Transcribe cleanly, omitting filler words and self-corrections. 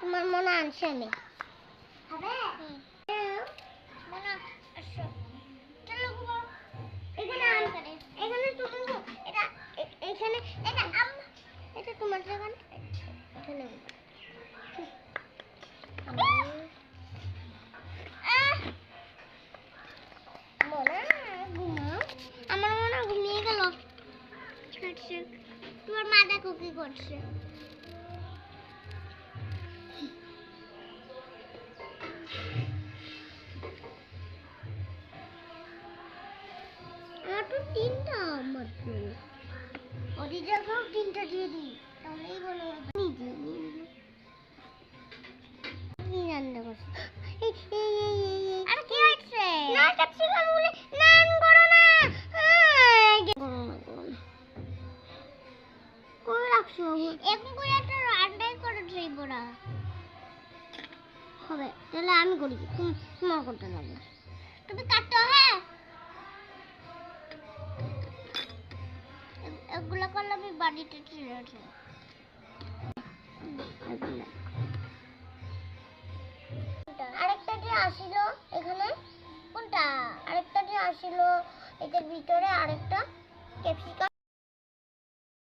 তোমার মনে আনছে আমি হবে মনে আসো চলো গো এখানে আনতে এখানে তুমি এটা এখানে এটা এটা তোমার জায়গা এখানে আমার মনে ঘুমিয়ে গেল তোমার মা দেখো কি করছে আমার তো তিনটা মাত্র ওই জায়গাও তিনটা দিয়ে দিই তাহলেই বলো নিজে কি রান্না করছে আর কি হচ্ছে না ক্যাপসিকাম বলে নান করো না কই রাখছো এখন করে একটা রান্নাই করে যাইব না হবে তাহলে আমি করি তুমি তোমার করতে লাগবে তুমি কাটো হ্যাঁ এগুলো করলে আমি বাড়িতে চলে আসবো আরেকটা যে আসিল এখানে কোনটা আরেকটা যে আসিল এটার ভিতরে আরেকটা ক্যাপসিকাম